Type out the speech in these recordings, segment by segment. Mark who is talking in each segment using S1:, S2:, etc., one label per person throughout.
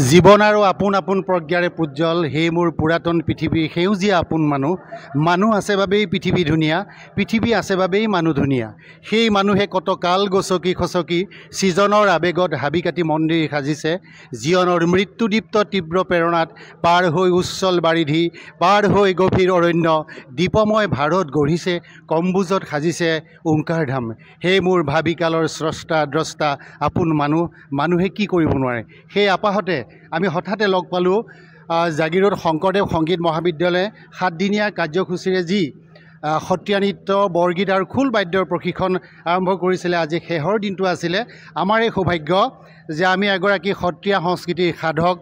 S1: জীৱন আৰু আপোন আপোন প্ৰজ্ঞাৰে পূজ্জ্বল সেই মোৰ পুৰাতন পৃথিৱীৰ সেউজীয়া আপোন মানুহ আছে বাবেই পৃথিৱী ধুনীয়া, পৃথিৱী আছে বাবেই মানুহ ধুনীয়া। সেই মানুহে কত কাল গছকি খচকি সৃজনৰ আৱেগত হাবি কাটি মন্দিৰ সাজিছে। জীৱনৰ মৃত্যুদীপ্ত তীব্ৰ প্ৰেৰণাত পাৰ হৈ উচ্ছল বাৰিধি, পাৰ হৈ গভীৰ অৰণ্য, দীপময় ভাৰত গঢ়িছে, কম্বুজত সাজিছে ওংকাৰ ধাম। সেই মোৰ ভাবিকালৰ স্ৰষ্টা দ্ৰষ্টা আপোন মানুহে কি কৰিব নোৱাৰে। সেই আপাহতে আমি হঠাতে লগ পালোঁ জাগিৰোড শংকৰদেৱ সংগীত মহাবিদ্যালয়ে 7 দিনীয়া কাৰ্যসূচীৰে যি সত্ৰীয়া নৃত্য, বৰগীত আৰু খোল বাদ্যৰ প্ৰশিক্ষণ আৰম্ভ কৰিছিলে। আজি শেষৰ দিনটো আছিলে। আমাৰ এই সৌভাগ্য যে আমি এগৰাকী সত্ৰীয়া সংস্কৃতিৰ সাধক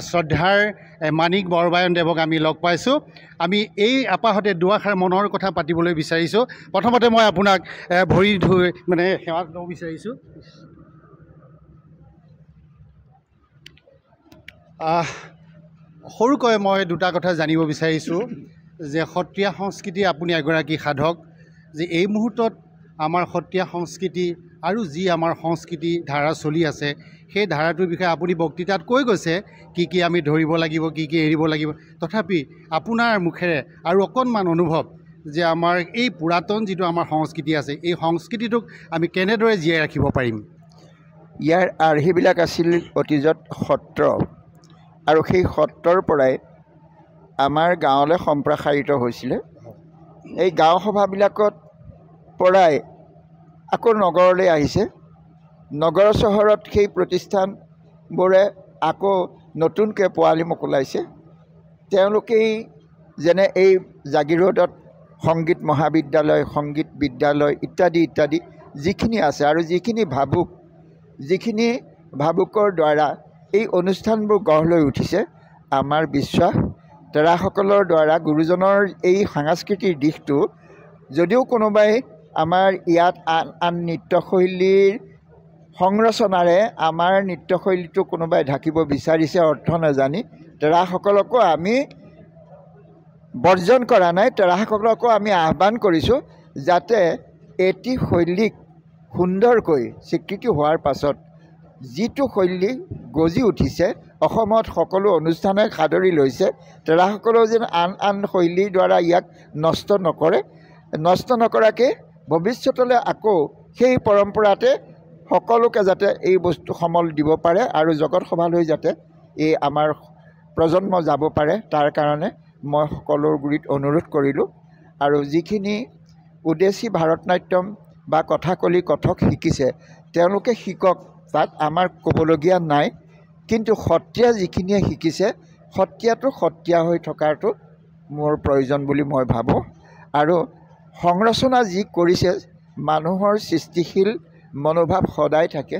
S1: শ্ৰদ্ধাৰ মানিক বৰবায়নদেৱক আমি লগ পাইছোঁ। আমি এই আপাহতে দুআষাৰ মনৰ কথা পাতিবলৈ বিচাৰিছোঁ। প্ৰথমতে মই আপোনাক ভৰি ধুই সেৱা ল'ব বিচাৰিছোঁ। সৰুকৈ মই দুটা কথা জানিব বিচাৰিছোঁ যে সত্ৰীয়া সংস্কৃতি আপুনি এগৰাকী সাধক, যে এই মুহূৰ্তত আমাৰ সত্ৰীয়া সংস্কৃতি আৰু যি আমাৰ সংস্কৃতি ধাৰা চলি আছে সেই ধাৰাটোৰ বিষয়ে আপুনি বক্তৃতাত কৈ গৈছে কি আমি ধৰিব লাগিব, কি এৰিব লাগিব। তথাপি আপোনাৰ মুখেৰে আৰু অকণমান অনুভৱ যে আমাৰ এই পুৰাতন যিটো আমাৰ সংস্কৃতি আছে এই সংস্কৃতিটোক আমি কেনেদৰে জীয়াই ৰাখিব পাৰিম।
S2: ইয়াৰ আৰ্হিবিলাক আছিল অতীজত সত্ৰ, আৰু সেই সত্ৰৰ পৰাই আমাৰ গাঁৱলৈ সম্প্ৰসাৰিত হৈছিলে। এই গাঁও সভাবিলাকত পৰাই আকৌ নগৰলৈ আহিছে। নগৰ চহৰত সেই প্ৰতিষ্ঠানবোৰে আকৌ নতুনকৈ পোৱালি মোকলাইছে। তেওঁলোকেই যেনে এই জাগিৰোডত সংগীত মহাবিদ্যালয়, সংগীত বিদ্যালয় ইত্যাদি ইত্যাদি যিখিনি আছে, আৰু যিখিনি ভাবুকৰ দ্বাৰা এই অনুষ্ঠানবোৰ গঢ় লৈ উঠিছে। আমাৰ বিশ্বাস তেৰাসকলৰ দ্বাৰা গুৰুজনৰ এই সাংস্কৃতিক দিশটো যদিও কোনোবাই আমাৰ ইয়াত আন নৃত্যশৈলীৰ সংৰচনাৰে আমাৰ নৃত্যশৈলীটো কোনোবাই ঢাকিব বিচাৰিছে অৰ্থ নাজানি, তেৰাসকলকো আমি বৰ্জন কৰা নাই। তেৰাসকলকো আমি আহ্বান কৰিছোঁ যাতে এটি শৈলীক সুন্দৰকৈ স্বীকৃতি হোৱাৰ পাছত যিটো শৈলী গজি উঠিছে, অসমত সকলো অনুষ্ঠানে সাদৰি লৈছে, তেৰাসকলেও যেন আন শৈলীৰ দ্বাৰা ইয়াক নষ্ট নকৰাকৈ ভৱিষ্যতলৈ আকৌ সেই পৰম্পৰাতে সকলোকে যাতে এই বস্তু সমল দিব পাৰে আৰু জগত সভালৈ যাতে এই আমাৰ প্ৰজন্ম যাব পাৰে, তাৰ কাৰণে মই সকলোৰ গুৰিত অনুৰোধ কৰিলোঁ। আৰু যিখিনি ওডেচী ভাৰতনাট্যম বা কথাকলি কথক শিকিছে তেওঁলোকে শিকক, তাত আমাৰ ক'বলগীয়া নাই। কিন্তু সত্ৰীয়া যিখিনিয়ে শিকিছে, সত্ৰীয়াটো সত্ৰীয়া হৈ থকাটো মোৰ প্ৰয়োজন বুলি মই ভাবোঁ। আৰু সংৰচনা যি কৰিছে, মানুহৰ সৃষ্টিশীল মনোভাৱ সদায় থাকে।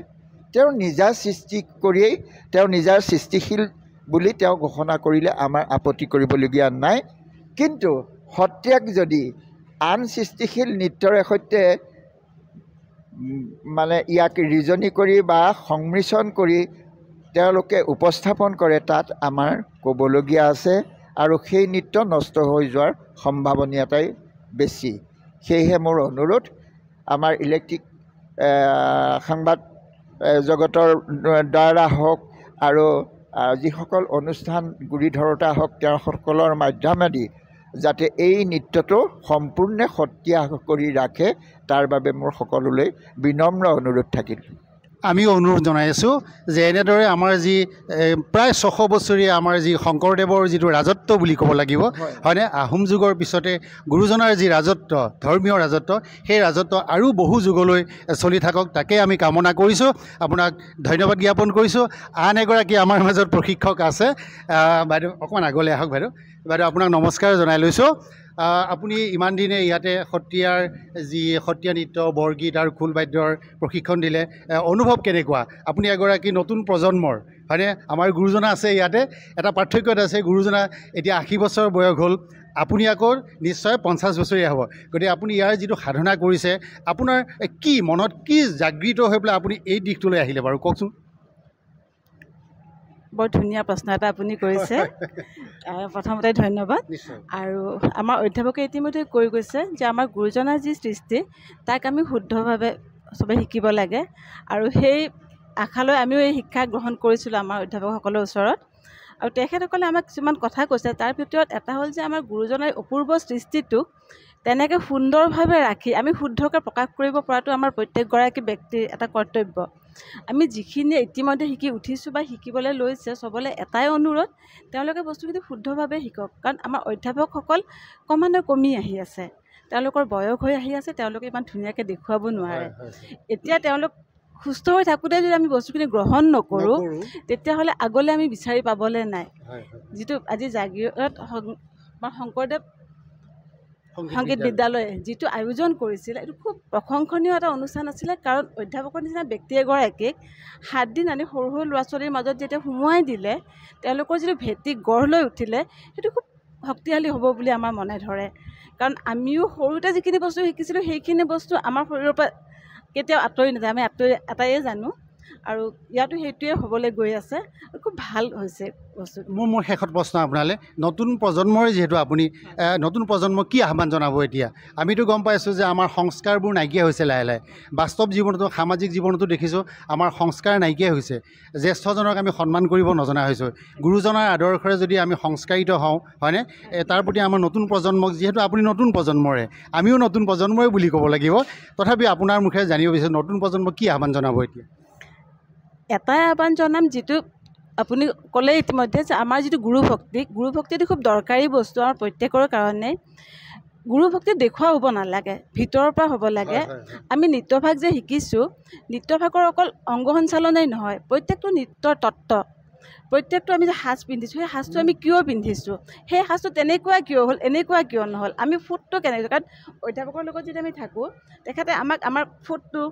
S2: তেওঁ নিজা সৃষ্টি কৰিয়েই তেওঁ নিজাৰ সৃষ্টিশীল বুলি তেওঁ ঘোষণা কৰিলে আমাৰ আপত্তি কৰিবলগীয়া নাই। কিন্তু সত্ৰীয়াক যদি আন সৃষ্টিশীল নৃত্যৰে সৈতে ইয়াক ৰিজনি কৰি বা সংমিশ্ৰণ কৰি তেওঁলোকে উপস্থাপন কৰে, তাত আমাৰ ক'বলগীয়া আছে। আৰু সেই নৃত্য নষ্ট হৈ যোৱাৰ সম্ভাৱনীয়তাই বেছি। সেয়েহে মোৰ অনুৰোধ, আমাৰ ইলেক্ট্ৰিক সংবাদ জগতৰ দ্বাৰা হওক আৰু যিসকল অনুষ্ঠান গুৰি ধৰোঁতা হওক, তেওঁসকলৰ মাধ্যমেদি যাতে এই নৃত্যটো সম্পূৰ্ণ সত্ৰীয়া কৰি ৰাখে, তাৰ বাবে মোৰ সকলোলৈ বিনম্ৰ অনুৰোধ থাকিল।
S1: আমিও অনুৰোধ জনাই আছোঁ যে এনেদৰে আমাৰ যি প্ৰায় 600 বছৰীয়া আমাৰ যি শংকৰদেৱৰ যিটো ৰাজত্ব বুলি ক'ব লাগিব, হয়নে, আহোম যুগৰ পিছতে গুৰুজনাৰ যি ৰাজত্ব, ধৰ্মীয় ৰাজত্ব, সেই ৰাজত্ব আৰু বহু যুগলৈ চলি থাকক, তাকে আমি কামনা কৰিছোঁ। আপোনাক ধন্যবাদ জ্ঞাপন কৰিছোঁ। আন এগৰাকী আমাৰ মাজত প্ৰশিক্ষক আছে, বাইদেউ অকণমান আগলৈ আহক। বাইদেউ আপোনাক নমস্কাৰ জনাই লৈছোঁ। আপুনি ইমান দিনে ইয়াতে সত্ৰীয়া নৃত্য, বৰগীত আৰু খোল বাদ্যৰ প্ৰশিক্ষণ দিলে, অনুভৱ কেনেকুৱা? আপুনি এগৰাকী নতুন প্ৰজন্মৰ, হয়নে? আমাৰ গুৰুজনা আছে ইয়াতে, এটা পাৰ্থক্য আছে, গুৰুজনা এতিয়া 80 বছৰ বয়স হ'ল, আপুনি আকৌ নিশ্চয় 50 বছৰীয়া হ'ব। গতিকে আপুনি ইয়াৰ যিটো সাধনা কৰিছে, আপোনাৰ কি মনত কি জাগৃত হৈ পেলাই আপুনি এই দিশটোলৈ আহিলে বাৰু কওকচোন।
S3: বৰ ধুনীয়া প্ৰশ্ন এটা আপুনি কৰিছে। প্ৰথমতে ধন্যবাদ। আৰু আমাৰ অধ্যাপকে ইতিমধ্যে কৈ গৈছে যে আমাৰ গুৰুজনাৰ যি সৃষ্টি, তাক আমি শুদ্ধভাৱে চবে শিকিব লাগে। আৰু সেই আশা লৈ আমিও এই শিক্ষা গ্ৰহণ কৰিছিলোঁ আমাৰ অধ্যাপকসকলৰ ওচৰত। আৰু তেখেতসকলে আমাক কিছুমান কথা কৈছে, তাৰ ভিতৰত এটা হ'ল যে আমাৰ গুৰুজনাৰ অপূৰ্ব সৃষ্টিটোক তেনেকৈ সুন্দৰভাৱে ৰাখি আমি শুদ্ধকৈ প্ৰকাশ কৰিব পৰাটো আমাৰ প্ৰত্যেকগৰাকী ব্যক্তিৰ এটা কৰ্তব্য। আমি যিখিনি ইতিমধ্যে শিকি উঠিছোঁ বা শিকিবলৈ লৈছে, চবলৈ এটাই অনুৰোধ, তেওঁলোকে বস্তুখিনি শুদ্ধভাৱে শিকক। কাৰণ আমাৰ অধ্যাপকসকল ক্ৰমান্বয়ে কমি আহি আছে, তেওঁলোকৰ বয়স হৈ আহি আছে, তেওঁলোকে ইমান ধুনীয়াকৈ দেখুৱাব নোৱাৰে। এতিয়া তেওঁলোক সুস্থ হৈ থাকোঁতে যদি আমি বস্তুখিনি গ্ৰহণ নকৰোঁ, তেতিয়াহ'লে আগলৈ আমি বিচাৰি পাবলৈ নাই। যিটো আজি জাগিৰত শংকৰদেৱ সংগীত বিদ্যালয়ে যিটো আয়োজন কৰিছিলে, এইটো খুব প্ৰশংসনীয় এটা অনুষ্ঠান আছিলে। কাৰণ অধ্যাপকৰ নিচিনা ব্যক্তি এগৰাকীক 7 দিন আনি সৰু সৰু ল'ৰা ছোৱালীৰ মাজত যেতিয়া সোমোৱাই দিলে, তেওঁলোকৰ যিটো ভেটি গঢ় লৈ উঠিলে, সেইটো খুব শক্তিশালী হ'ব বুলি আমাৰ মনে ধৰে। কাৰণ আমিও সৰুতে যিখিনি বস্তু শিকিছিলোঁ, সেইখিনি বস্তু আমাৰ শৰীৰৰ পৰা কেতিয়াও আঁতৰি নাযায়, আমি এটাই জানো। আৰু ইয়াতো সেইটোৱে হ'বলৈ গৈ আছে, খুব ভাল হৈছে বস্তুটো।
S1: মোৰ শেষত প্ৰশ্ন আপোনালৈ, নতুন প্ৰজন্মৰে যিহেতু আপুনি নতুন প্ৰজন্মক কি আহ্বান জনাব এতিয়া? আমিতো গম পাইছোঁ যে আমাৰ সংস্কাৰবোৰ নাইকিয়া হৈছে লাহে লাহে। বাস্তৱ জীৱনতো, সামাজিক জীৱনতো দেখিছোঁ আমাৰ সংস্কাৰ নাইকিয়া হৈছে। জ্যেষ্ঠজনক আমি সন্মান কৰিব নজনা হৈছোঁ। গুৰুজনাৰ আদৰ্শৰে যদি আমি সংস্কাৰিত হওঁ, হয়নে, তাৰ প্ৰতি আমাৰ নতুন প্ৰজন্মক, যিহেতু আপুনি নতুন প্ৰজন্মৰে, আমিও নতুন প্ৰজন্মৰে বুলি ক'ব লাগিব, তথাপি আপোনাৰ মুখেৰে জানিব বিচাৰোঁ নতুন প্ৰজন্মক কি আহ্বান জনাব এতিয়া?
S3: এটাই আহ্বান জনাম, যিটো আপুনি ক'লে ইতিমধ্যে, যে আমাৰ যিটো গুৰুভক্তিটো খুব দৰকাৰী বস্তু আমাৰ প্ৰত্যেকৰ কাৰণে। গুৰুভক্তি দেখুওৱা হ'ব নালাগে, ভিতৰৰ পৰা হ'ব লাগে। আমি নৃত্যভাগ যে শিকিছোঁ, নৃত্যভাগৰ অকল অংগ সঞ্চালনেই নহয়, প্ৰত্যেকটো নৃত্যৰ তত্ত্ব, প্ৰত্যেকটো আমি যে সাজ পিন্ধিছোঁ, সেই সাজটো আমি কিয় পিন্ধিছোঁ, সেই সাজটো তেনেকুৱা কিয় হ'ল, এনেকুৱা কিয় নহ'ল, আমি ফুটটো কেনেকৈ, কাৰণ অধ্যাপকৰ লগত যদি আমি থাকোঁ, তেখেতে আমাক আমাৰ ফুটটো,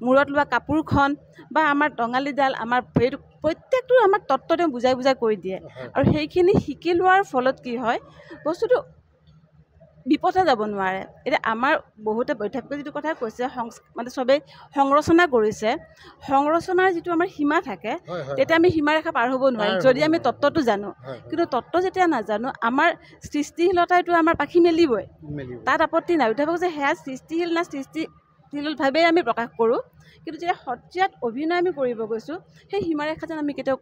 S3: মূৰত লোৱা কাপোৰখন বা আমাৰ টঙালীডাল, আমাৰ ভৰিটো, প্ৰত্যেকটো আমাক তত্ত্ব তেওঁ বুজাই বুজাই কৈ দিয়ে। আৰু সেইখিনি শিকি লোৱাৰ ফলত কি হয়, বস্তুটো বিপথে যাব নোৱাৰে। এতিয়া আমাৰ বহুতে অধ্যাপকে যিটো কথা কৈছে, মানে চবেই সংৰচনা কৰিছে, সংৰচনাৰ যিটো আমাৰ সীমা থাকে, তেতিয়া আমি সীমাৰেখা পাৰ হ'ব নোৱাৰিম যদি আমি তত্ত্বটো জানো। কিন্তু তত্ত্ব যেতিয়া নাজানো, আমাৰ সৃষ্টিশীলতাইটো আমাৰ পাখি মেলিবই, তাত আপত্তি নাই। অধ্যাপক যে সেয়া সৃষ্টিশীল না সৃষ্টিশীলভাৱেই আমি প্ৰকাশ কৰোঁ, কিন্তু যেতিয়া সত্ৰীয়াত অভিনয় আমি কৰিব গৈছোঁ, সেই সীমাৰেখা যেন আমি কেতিয়াও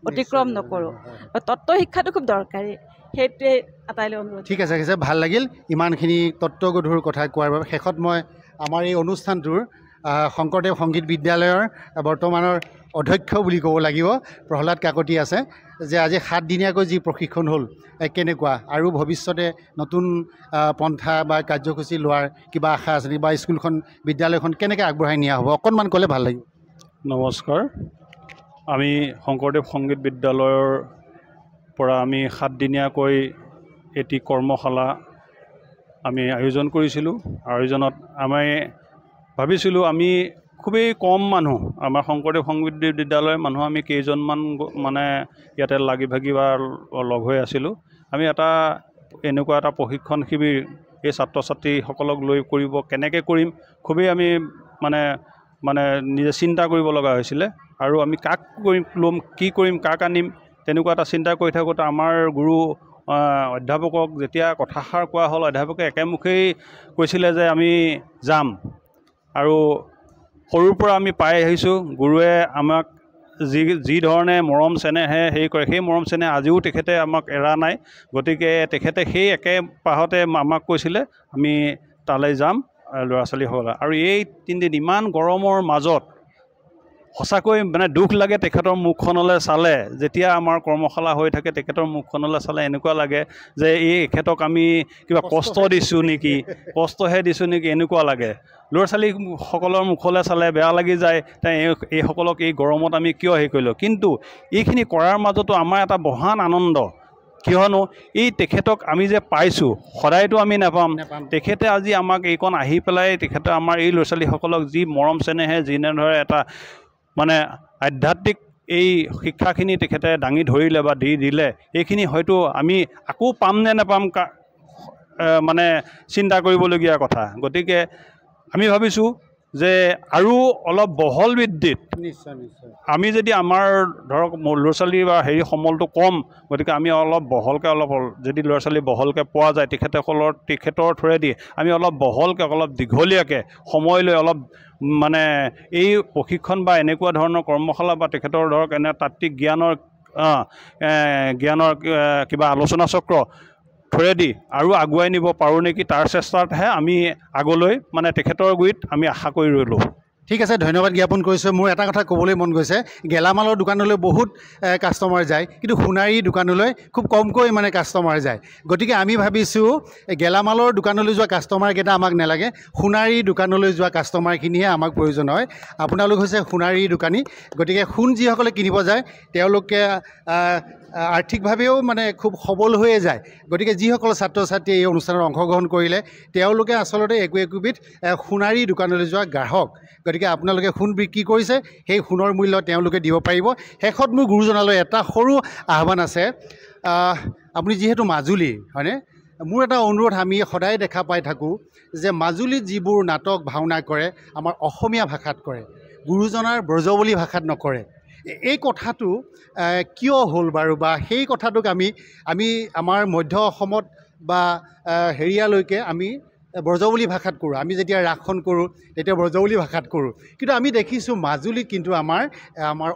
S3: অতিক্ৰম নকৰোঁ। তত্ত্ব শিক্ষাটো খুব দৰকাৰী, সেইটোৱে আটাইলৈ অনুৰোধ।
S1: ঠিক আছে, ভাল লাগিল ইমানখিনি তত্ত্বগধুৰ কথা কোৱাৰ বাবে। শেষত মই আমাৰ এই অনুষ্ঠানটোৰ শংকৰদেৱ সংগীত বিদ্যালয়ৰ বৰ্তমানৰ অধ্যক্ষ বুলি ক'ব লাগিব, প্ৰহ্লাদ কাকতি আছে, যে আজি 7 দিনীয়াকৈ যি প্ৰশিক্ষণ হ'ল, কেনেকুৱা, আৰু ভৱিষ্যতে নতুন পন্থা বা কাৰ্যসূচী লোৱাৰ কিবা আশা আছে নেকি, বা স্কুলখন, বিদ্যালয়খন কেনেকৈ আগবঢ়াই নিয়া হ'ব, অকণমান ক'লে ভাল লাগিব।
S4: নমস্কাৰ। আমি শংকৰদেৱ সংগীত বিদ্যালয়ৰ পৰা আমি 7 দিনীয়াকৈ এটি কৰ্মশালা আমি আয়োজন কৰিছিলোঁ। আয়োজনত আমি ভাবিছিলোঁ আমি খুবেই কম মানুহ, আমাৰ শংকৰদেৱ সংগীত বিদ্যালয়ৰ মানুহ আমি কেইজনমান মানে ইয়াতে লাগি ভাগি বা লগ হৈ আছিলোঁ। আমি এনেকুৱা এটা প্ৰশিক্ষণ শিবিৰ এই ছাত্ৰ ছাত্ৰীসকলক লৈ কেনেকৈ কৰিম, খুবেই আমি মানে নিজে চিন্তা কৰিব লগা হৈছিলে। আৰু আমি কাক ল'ম, কি কৰিম, কাক আনিম, তেনেকুৱা এটা চিন্তা কৰি থাকোঁতে আমাৰ গুৰু অধ্যাপকক যেতিয়া কথাষাৰ কোৱা হ'ল, অধ্যাপকে একেমুখেই কৈছিলে যে আমি যাম। আৰু সৰুৰ পৰা আমি পাই আহিছোঁ, গুৰুৱে আমাক যি ধৰণে মৰম চেনেহে হেৰি কৰে, সেই মৰম চেনেহ আজিও তেখেতে আমাক এৰা নাই। গতিকে তেখেতে সেই একে পাহতে আমাক কৈছিলে আমি তালৈ যাম ল'ৰা ছোৱালীসকল। আৰু এই 3 দিন ইমান গৰমৰ মাজত সঁচাকৈ মানে দুখ লাগে তেখেতৰ মুখখনলৈ চালে। যেতিয়া আমাৰ কৰ্মশালা হৈ থাকে, তেখেতৰ মুখখনলৈ চালে এনেকুৱা লাগে যে এখেতক আমি কিবা কষ্ট দিছোঁ নেকি, কষ্টহে দিছোঁ নেকি, এনেকুৱা লাগে। ল'ৰা ছোৱালীসকলৰ মুখলৈ চালে বেয়া লাগি যায়, এইসকলক এই গৰমত আমি কিয় হেৰি কৰিলোঁ। কিন্তু এইখিনি কৰাৰ মাজতো আমাৰ এটা মহান আনন্দ, কিয়নো এই তেখেতক আমি যে পাইছোঁ, সদায়তো আমি নাপাম। তেখেতে আজি আমাক এইকণ আহি পেলাই তেখেতে আমাৰ এই ল'ৰা ছোৱালীসকলক যি মৰম চেনেহে, যেনেদৰে এটা মানে আধ্যাত্মিক এই শিক্ষাখিনি তেখেতে দাঙি ধৰিলে বা দিলে, এইখিনি হয়তো আমি আকৌ পাম নে নাপাম মানে চিন্তা কৰিবলগীয়া কথা। গতিকে আমি ভাবিছোঁ যে আৰু অলপ বহল ভিত্তিত
S1: নিশ্চয় নিশ্চয়
S4: আমি যদি আমাৰ ধৰক ল'ৰা ছোৱালী বা হেৰি সমলটো কম, গতিকে আমি অলপ বহলকৈ যদি ল'ৰা ছোৱালী বহলকৈ পোৱা যায় তেখেতৰ থ্ৰুৱেদি আমি অলপ বহলকৈ অলপ দীঘলীয়াকৈ সময় লৈ অলপ মানে এই প্ৰশিক্ষণ বা এনেকুৱা ধৰণৰ কৰ্মশালা বা তেখেতৰ ধৰক এনে তাত্ত্বিক জ্ঞানৰ কিবা আলোচনা চক্ৰ থ্ৰুৱেদি আৰু আগুৱাই নিব পাৰোঁ নেকি, তাৰ চেষ্টাতহে আমি আগলৈ মানে তেখেতৰ গুৰিত আমি আশা কৰি ৰ'লোঁ।
S1: ঠিক আছে, ধন্যবাদ জ্ঞাপন কৰিছোঁ। মোৰ এটা কথা ক'বলৈ মন গৈছে, গেলামালৰ দোকানলৈ বহুত কাষ্টমাৰ যায়, কিন্তু সোণাৰী দোকানলৈ খুব কমকৈ মানে কাষ্টমাৰ যায়। গতিকে আমি ভাবিছোঁ গেলামালৰ দোকানলৈ যোৱা কাষ্টমাৰকেইটা আমাক নালাগে, সোণাৰী দোকানলৈ যোৱা কাষ্টমাৰখিনিহে আমাক প্ৰয়োজন হয়। আপোনালোক হৈছে সোণাৰী দোকানী, গতিকে সোণ যিসকলে কিনিব যায় তেওঁলোকে আৰ্থিকভাৱেও মানে খুব সবল হৈয়ে যায়। গতিকে যিসকল ছাত্ৰ ছাত্ৰীয়ে এই অনুষ্ঠানত অংশগ্ৰহণ কৰিলে তেওঁলোকে আচলতে একোবিধ সোণাৰী দোকানলৈ যোৱা গ্ৰাহক। গতিকে আপোনালোকে সোণ বিক্ৰী কৰিছে, সেই সোণৰ মূল্য তেওঁলোকে দিব পাৰিব। শেষত মোৰ গুৰুজনালৈ এটা সৰু আহ্বান আছে। আপুনি যিহেতু মাজুলী হয়নে, মোৰ এটা অনুৰোধ, আমি সদায় দেখা পাই থাকোঁ যে মাজুলীত যিবোৰ নাটক ভাওনা কৰে আমাৰ অসমীয়া ভাষাত কৰে, গুৰুজনাৰ ব্ৰজৱলী ভাষাত নকৰে। এই কথাটো কিয় হ'ল বাৰু, বা সেই কথাটোক আমি আমাৰ মধ্য অসমত বা হেৰিয়ালৈকে আমি ব্ৰজৱলী ভাষাত কৰোঁ। আমি যেতিয়া ৰাসখন কৰোঁ তেতিয়া ব্ৰজৱলী ভাষাত কৰোঁ, কিন্তু আমি দেখিছোঁ মাজুলীত কিন্তু আমাৰ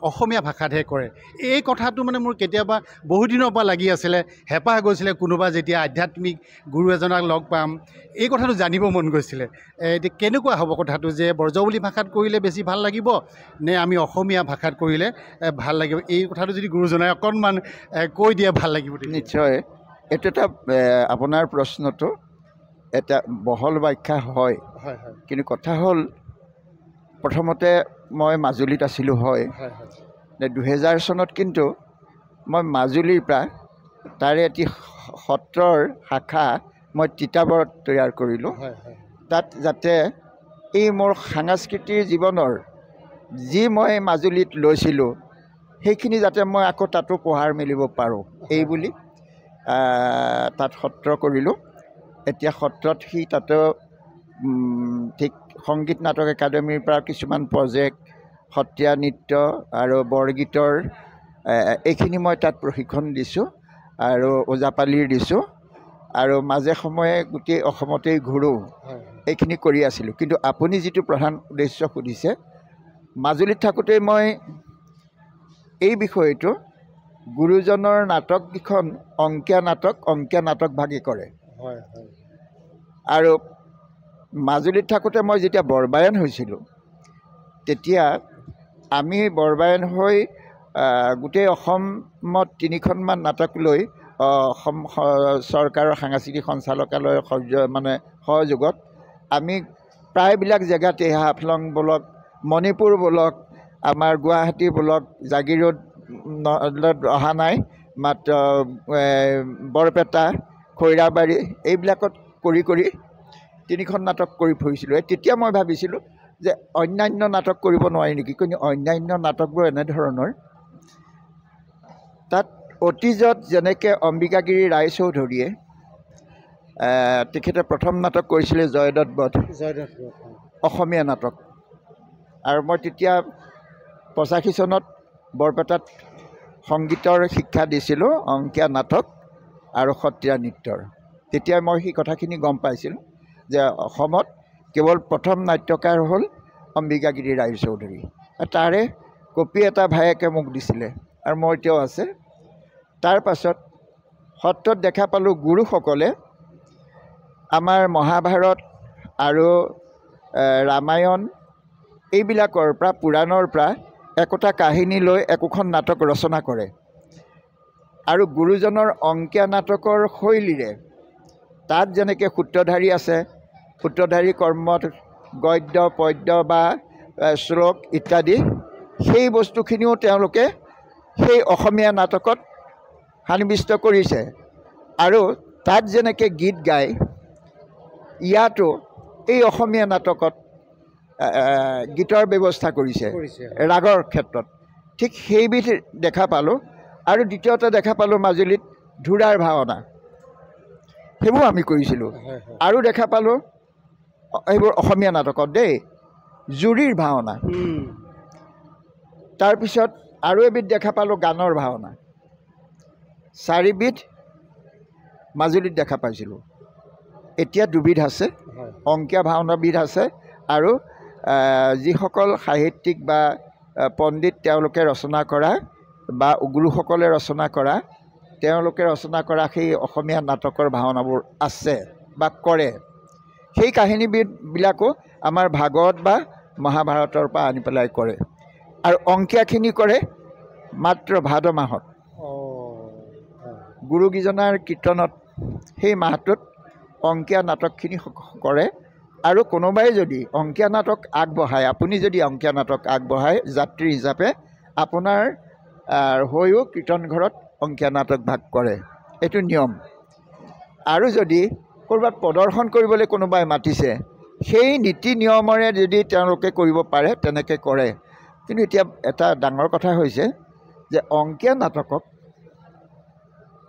S1: অসমীয়া ভাষাতহে কৰে। এই কথাটো মানে মোৰ কেতিয়াবা বহুদিনৰ পৰা লাগি আছিলে, হেঁপাহ গৈছিলে কোনোবা যেতিয়া আধ্যাত্মিক গুৰু এজনক লগ পাম, এই কথাটো জানিব মন গৈছিলে। এতিয়া কেনেকুৱা হ'ব কথাটো, যে ব্ৰজৱলী ভাষাত কৰিলে বেছি ভাল লাগিব নে আমি অসমীয়া ভাষাত কৰিলে ভাল লাগিব? এই কথাটো যদি গুৰুজনাই অকণমান কৈ দিয়ে ভাল লাগিব।
S2: নিশ্চয়, এইটো এটা আপোনাৰ প্ৰশ্নটো এটা বহল ব্যাখ্যা হয়, কিন্তু কথা হ'ল প্ৰথমতে মই মাজুলীত আছিলোঁ হয়, 2000 চনত কিন্তু মই মাজুলীৰ পৰা তাৰে এটি সত্ৰৰ শাখা মই তিতাবৰত তৈয়াৰ কৰিলোঁ। তাত যাতে এই মোৰ সাংস্কৃতিক জীৱনৰ যি মই মাজুলীত লৈছিলোঁ সেইখিনি যাতে মই আকৌ তাতো পঢ়াৰ মেলিব পাৰোঁ, এই বুলি তাত সত্ৰ কৰিলোঁ। এতিয়া সত্ৰত তাতো ঠিক সংগীত নাটক একাডেমীৰ পৰা কিছুমান প্ৰজেক্ট, সত্ৰীয়া নৃত্য আৰু বৰগীতৰ এইখিনি মই তাত প্ৰশিক্ষণ দিছোঁ আৰু ওজাপালিৰ দিছোঁ, আৰু মাজে সময়ে গোটেই অসমতেই ঘূৰোঁ, এইখিনি কৰি আছিলোঁ। কিন্তু আপুনি যিটো প্ৰধান উদ্দেশ্য সুধিছে, মাজুলীত থাকোঁতেই মই এই বিষয়টো গুৰুজনৰ নাটককেইখন অংকীয়া নাটক ভাগি কৰে। আৰু মাজুলীত থাকোঁতে মই যেতিয়া বৰবায়ন হৈছিলোঁ তেতিয়া আমি বৰবায়ন হৈ গোটেই অসমত 3খনমান নাটক লৈ অসম চৰকাৰৰ সাংস্কৃতিক সঞ্চালকালয়ৰ সহযোগত আমি প্ৰায়বিলাক জেগাতে হাফলং ব্লক, মণিপুৰ ব্লক, আমাৰ গুৱাহাটী ব্লক, জাগিৰোড অহা নাই, মাত্ৰ বৰপেটা, খৈৰাবাৰী এইবিলাকত কৰি 3খন নাটক কৰি ফুৰিছিলোঁ। তেতিয়া মই ভাবিছিলোঁ যে অন্যান্য নাটক কৰিব নোৱাৰি নেকি, কিন্তু অন্যান্য নাটকবোৰ এনেধৰণৰ, তাত অতীজত যেনেকৈ অম্বিকাগিৰি ৰায়চৌধুৰীয়ে তেখেতে প্ৰথম নাটক কৰিছিলে জয়দত্ত বধ, অসমীয়া নাটক। আৰু মই তেতিয়া 85 চনত বৰপেটাত সংগীতৰ শিক্ষা দিছিলোঁ, অংকীয়া নাটক আৰু সত্ৰীয়া নৃত্যৰ। তেতিয়া মই সেই কথাখিনি গম পাইছিলোঁ যে অসমত কেৱল প্ৰথম নাট্যকাৰ হ'ল অম্বিকাগিৰি ৰায়চৌধুৰী। তাৰে কপি এটা ভায়েকে মোক দিছিলে আৰু মোৰ এতিয়াও আছে। তাৰ পাছত সত্ৰত দেখা পালোঁ গুৰুসকলে আমাৰ মহাভাৰত আৰু ৰামায়ণ এইবিলাকৰ পৰা, পুৰাণৰ পৰা একোটা কাহিনী লৈ একোখন নাটক ৰচনা কৰে, আৰু গুৰুজনৰ অংকীয়া নাটকৰ শৈলীৰে তাত যেনেকৈ সূত্ৰধাৰী আছে, সূত্ৰধাৰী কৰ্মত গদ্য পদ্য বা শ্লোক ইত্যাদি, সেই বস্তুখিনিও তেওঁলোকে সেই অসমীয়া নাটকত সন্নিৱিষ্ট কৰিছে। আৰু তাত যেনেকৈ গীত গায়, ইয়াতো এই অসমীয়া নাটকত গীতৰ ব্যৱস্থা কৰিছে ৰাগৰ ক্ষেত্ৰত। ঠিক সেইবিধ দেখা পালোঁ। আৰু দ্বিতীয়তে দেখা পালোঁ মাজুলীত ধুৰাৰ ভাওনা, সেইবোৰ আমি কৰিছিলোঁ। আৰু দেখা পালোঁ এইবোৰ অসমীয়া নাটকত দেই, জুৰিৰ ভাওনা, তাৰপিছত আৰু এবিধ দেখা পালোঁ গানৰ ভাওনা। 4বিধ মাজুলীত দেখা পাইছিলোঁ। এতিয়া 2বিধ আছে, অংকীয়া ভাওনাবিধ আছে আৰু যিসকল সাহিত্যিক বা পণ্ডিত তেওঁলোকে ৰচনা কৰা বা গুৰুসকলে ৰচনা কৰা, তেওঁলোকে ৰচনা কৰা সেই অসমীয়া নাটকৰ ভাওনাবোৰ আছে বা কৰে। সেই কাহিনীবিলাকো আমাৰ ভাগৱত বা মহাভাৰতৰ পৰা আনি পেলাই কৰে। আৰু অংকীয়াখিনি কৰে মাত্ৰ ভাদ মাহত, গুৰুকেইজনাৰ কীৰ্তনত সেই মাহটোত অংকীয়া নাটকখিনি কৰে। আৰু কোনোবাই যদি অংকীয়া নাটক আগবঢ়ায়, আপুনি যদি অংকীয়া নাটক আগবঢ়ায় যাত্ৰী হিচাপে, আপোনাৰ হৈও কীৰ্তনঘৰত অংকীয়া নাটক ভাগ কৰে, এইটো নিয়ম। আৰু যদি ক'ৰবাত প্ৰদৰ্শন কৰিবলৈ কোনোবাই মাতিছে, সেই নীতি নিয়মেৰে যদি তেওঁলোকে কৰিব পাৰে তেনেকৈ কৰে। কিন্তু এতিয়া এটা ডাঙৰ কথা হৈছে যে অংকীয়া নাটকক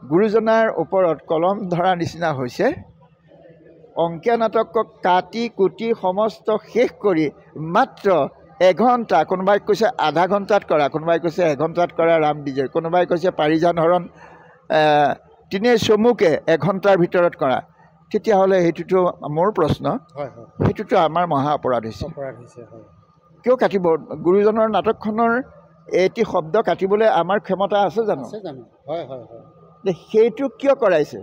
S2: গুৰুজনাৰ ওপৰত কলম ধৰা নিচিনা হৈছে। অংকীয়া নাটকক কাটি কুটি সমস্ত শেষ কৰি মাত্ৰ এঘণ্টা, কোনোবাই কৈছে আধা ঘণ্টাত কৰা, কোনোবাই কৈছে এঘণ্টাত কৰা ৰাম বিজয়, কোনোবাই কৈছে পাৰিজান হৰণ তিনে চমুকে এঘণ্টাৰ ভিতৰত কৰা। তেতিয়াহ'লে সেইটোতো মোৰ প্ৰশ্ন, সেইটোতো আমাৰ মহা অপৰাধ হৈছে। কিয় কাটিব? গুৰুজনৰ নাটকখনৰ এটি শব্দ কাটিবলৈ আমাৰ ক্ষমতা আছে জানো? সেইটো কিয় কৰাইছে?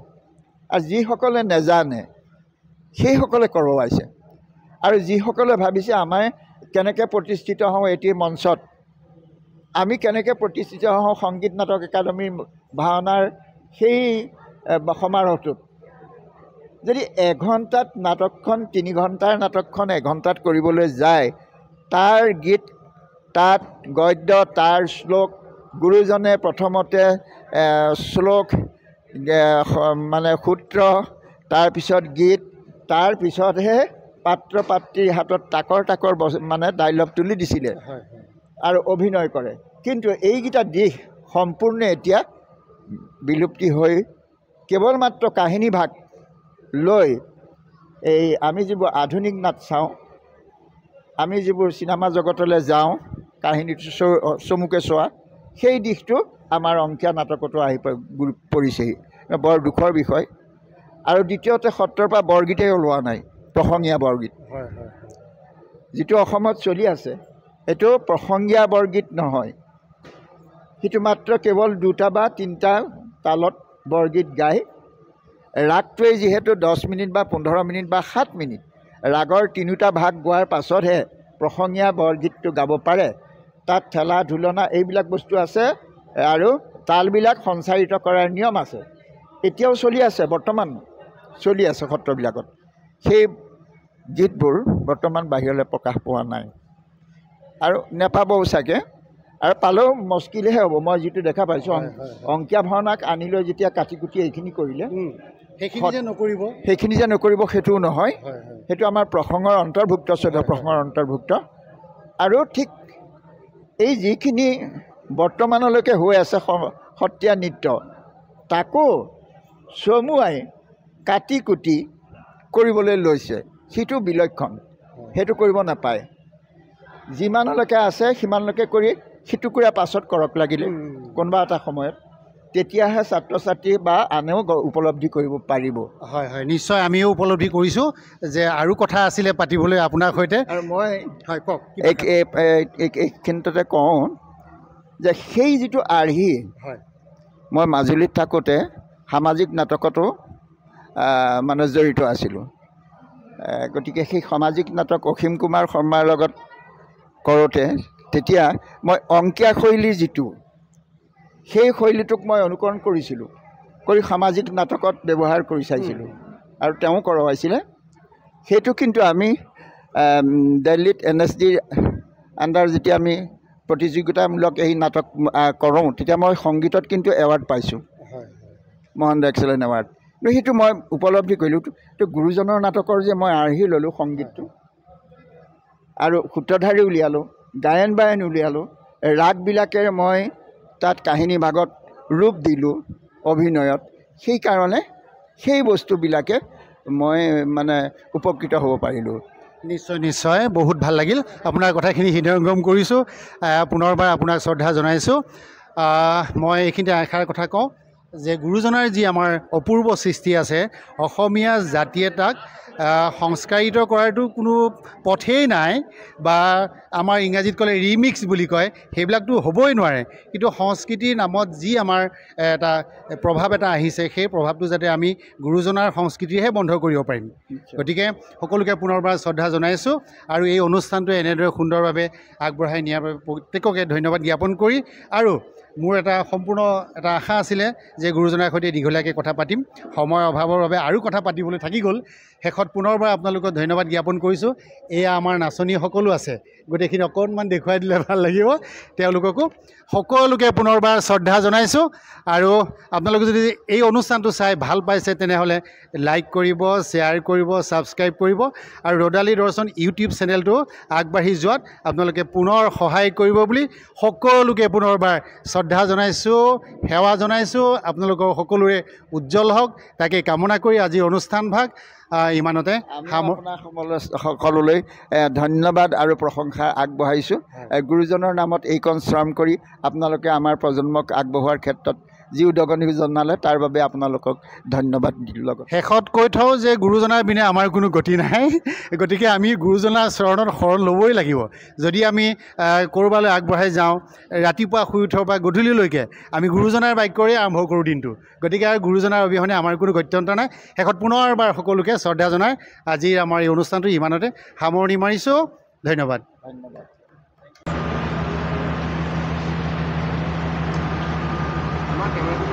S2: আৰু যিসকলে নেজানে সেইসকলে কৰোৱাইছে। আৰু যিসকলে ভাবিছে আমাৰ কেনেকৈ প্ৰতিষ্ঠিত হওঁ এটি মঞ্চত, আমি কেনেকৈ প্ৰতিষ্ঠিত হওঁ সংগীত নাটক একাডেমী ভাওনাৰ সেই সমাৰোহটোত, যদি এঘণ্টাত নাটকখন 3 ঘণ্টাৰ নাটকখন এঘণ্টাত কৰিবলৈ যায়, তাৰ গীত, তাত গদ্য, তাৰ শ্লোক, গুৰুজনে প্ৰথমতে শ্লোক মানে সূত্ৰ, তাৰপিছত গীত, তাৰপিছতহে পাত্ৰ পাত্ৰীৰ হাতত তাকৰ মানে ডাইলগ তুলি দিছিলে আৰু অভিনয় কৰে। কিন্তু এইকেইটা দিশ সম্পূৰ্ণ এতিয়া বিলুপ্তি হৈ কেৱল মাত্ৰ কাহিনী ভাগ লৈ এই আমি যিবোৰ আধুনিক নাট চাওঁ, আমি যিবোৰ চিনেমা জগতলৈ যাওঁ কাহিনীটো চমুকে চোৱা, সেই দিশটো আমাৰ অংকীয়া নাটকতো আহি পৰিছেহি। বৰ দুখৰ বিষয়। আৰু দ্বিতীয়তে সত্ৰৰ পৰা বৰগীতেই ওলোৱা নাই, প্ৰসংগীয়া বৰগীত যিটো অসমত চলি আছে, এইটো প্ৰসংগীয়া বৰগীত নহয়, সেইটো মাত্ৰ কেৱল 2টা বা 3টা তালত বৰগীত গায়। ৰাগটোৱে যিহেতু 10 মিনিট বা 15 মিনিট বা 7 মিনিট ৰাগৰ 3টা ভাগ গোৱাৰ পাছতহে প্ৰসংগীয়া বৰগীতটো গাব পাৰে। তাত ঠেলা ঢুলনা এইবিলাক বস্তু আছে আৰু তালবিলাক সঞ্চাৰিত কৰাৰ নিয়ম আছে। এতিয়াও চলি আছে, বৰ্তমান চলি আছে সত্ৰবিলাকত। সেই গীতবোৰ বৰ্তমান বাহিৰলৈ প্ৰকাশ পোৱা নাই আৰু নেপাবও চাগে, আৰু পালেও মুস্কিলহে হ'ব। মই যিটো দেখা পাইছোঁ, অংকীয়া ভাওনাক আনি লৈ যেতিয়া কাটি কুটি এইখিনি কৰিলে, সেইখিনি যে নকৰিব সেইটোও নহয়, সেইটো আমাৰ প্ৰসংগৰ অন্তৰ্ভুক্ত, 14 প্ৰসংগৰ অন্তৰ্ভুক্ত। আৰু ঠিক এই যিখিনি বৰ্তমানলৈকে হৈ আছে সত্ৰীয়া নৃত্য, তাকো চমুৱাই কাটি কুটি কৰিবলৈ লৈছে, সেইটো বিলক্ষণ। সেইটো কৰিব নাপায়। যিমানলৈকে আছে সিমানলৈকে কৰি সিটুকুৰা পাছত কৰক লাগিলে কোনোবা এটা সময়ত, তেতিয়াহে ছাত্ৰ ছাত্ৰী বা আনেও উপলব্ধি কৰিব পাৰিব।
S1: হয় হয়, নিশ্চয় আমিও উপলব্ধি কৰিছোঁ যে আৰু কথা আছিলে পাতিবলৈ আপোনাৰ সৈতে।
S2: আৰু মই
S1: কওক,
S2: এইখিনিতে কওঁ যে সেই যিটো আৰ্হি, মই মাজুলীত থাকোঁতে সামাজিক নাটকতো মানে জড়িত আছিলোঁ। গতিকে সেই সামাজিক নাটক অসীম কুমাৰ শৰ্মাৰ লগত কৰোঁতে তেতিয়া মই অংকীয়া শৈলী যিটো, সেই শৈলীটোক মই অনুকৰণ কৰিছিলোঁ, কৰি সামাজিক নাটকত ব্যৱহাৰ কৰি চাইছিলোঁ আৰু তেওঁ কৰোৱাইছিলে। সেইটো কিন্তু আমি দিল্লীত NSDৰ আণ্ডাৰ যেতিয়া আমি প্ৰতিযোগিতামূলক এই নাটক কৰোঁ, তেতিয়া মই সংগীতত কিন্তু এৱাৰ্ড পাইছোঁ, মহেন্দ্ৰ এক্সেলেণ্ট এৱাৰ্ড। কিন্তু সেইটো মই উপলব্ধি কৰিলোঁ, তো গুৰুজনৰ নাটকৰ যে মই আৰ্হি ল'লোঁ সংগীতটো, আৰু সূত্ৰধাৰী উলিয়ালোঁ, গায়ন বায়ন উলিয়ালোঁ, ৰাগবিলাকেৰে মই তাত কাহিনী ভাগত ৰূপ দিলোঁ অভিনয়ত। সেইকাৰণে সেই বস্তুবিলাকে মই মানে উপকৃত হ'ব পাৰিলোঁ।
S1: নিশ্চয় নিশ্চয় বহুত ভাল লাগিল আপোনাৰ কথাখিনি হৃদয়ংগম কৰিছোঁ পুনৰবাৰ আপোনাক শ্ৰদ্ধা জনাইছোঁ মই এইখিনিতে এষাৰ কথা কওঁ যে গুৰুজনাৰ যি আমাৰ অপূৰ্ব সৃষ্টি আছে অসমীয়া জাতি এটাক সংস্কাৰিত কৰাৰতো কোনো পথেই নাই বা আমাৰ ইংৰাজীত ক'লে ৰিমিক্স বুলি কয় সেইবিলাকতো হ'বই নোৱাৰে কিন্তু সংস্কৃতিৰ নামত যি আমাৰ এটা প্ৰভাৱ এটা আহিছে সেই প্ৰভাৱটো যাতে আমি গুৰুজনাৰ সংস্কৃতিহে বন্ধ কৰিব পাৰিম গতিকে সকলোকে পুনৰবাৰ শ্ৰদ্ধা জনাইছোঁ আৰু এই অনুষ্ঠানটো এনেদৰে সুন্দৰভাৱে আগবঢ়াই নিয়াৰ বাবে প্ৰত্যেককে ধন্যবাদ জ্ঞাপন কৰি আৰু মোৰ এটা সম্পূৰ্ণ এটা আশা আছিলে যে গুৰুজনাৰ সৈতে দীঘলীয়াকৈ কথা পাতিম সময়ৰ অভাৱৰ বাবে আৰু কথা পাতিবলৈ থাকি গ'ল শেষত পুনৰবাৰ আপোনালোকক ধন্যবাদ জ্ঞাপন কৰিছোঁ এয়া আমাৰ নাচনী সকলো আছে গোটেইখিনি অকণমান দেখুৱাই দিলে ভাল লাগিব তেওঁলোককো সকলোকে পুনৰবাৰ শ্ৰদ্ধা জনাইছোঁ আৰু আপোনালোকে যদি এই অনুষ্ঠানটো চাই ভাল পাইছে তেনেহ'লে লাইক কৰিব শ্বেয়াৰ কৰিব ছাবস্ক্ৰাইব কৰিব আৰু ৰ'দালি দৰ্শন ইউটিউব চেনেলটো আগবাঢ়ি যোৱাত আপোনালোকে পুনৰ সহায় কৰিব বুলি সকলোকে পুনৰবাৰ শ্ৰদ্ধা জনাইছোঁ সেৱা জনাইছোঁ আপোনালোকৰ সকলোৰে উজ্জ্বল হওক তাকে কামনা কৰি আজিৰ অনুষ্ঠানভাগ ইমানতে
S2: সকলোলৈ ধন্যবাদ আৰু প্ৰশংসা আগবঢ়াইছোঁ গুৰুজনৰ নামত এইকণ শ্ৰম কৰি আপোনালোকে আমাৰ প্ৰজন্মক আগবঢ়োৱাৰ ক্ষেত্ৰত যি উদগনি জনালে তাৰ বাবে আপোনালোকক ধন্যবাদ দিলোঁ লগত
S1: শেষত কৈ থওঁ যে গুৰুজনাৰ বিনে আমাৰ কোনো গতি নাই গতিকে আমি গুৰুজনাৰ চৰণত শৰণ ল'বই লাগিব যদি আমি ক'ৰবালৈ আগবঢ়াই যাওঁ ৰাতিপুৱা শুই উঠাৰ পৰা গধূলিলৈকে আমি গুৰুজনাৰ বাক্যৰে আৰম্ভ কৰোঁ দিনটো গতিকে আৰু গুৰুজনাৰ অবিহনে আমাৰ কোনো গত্যন্তৰ নাই শেষত পুনৰবাৰ সকলোকে শ্ৰদ্ধা জনাই আজিৰ আমাৰ এই অনুষ্ঠানটো ইমানতে সামৰণি মাৰিছোঁ ধন্যবাদ
S2: ধন্যবাদ
S5: আমাৰ কেমেৰাটো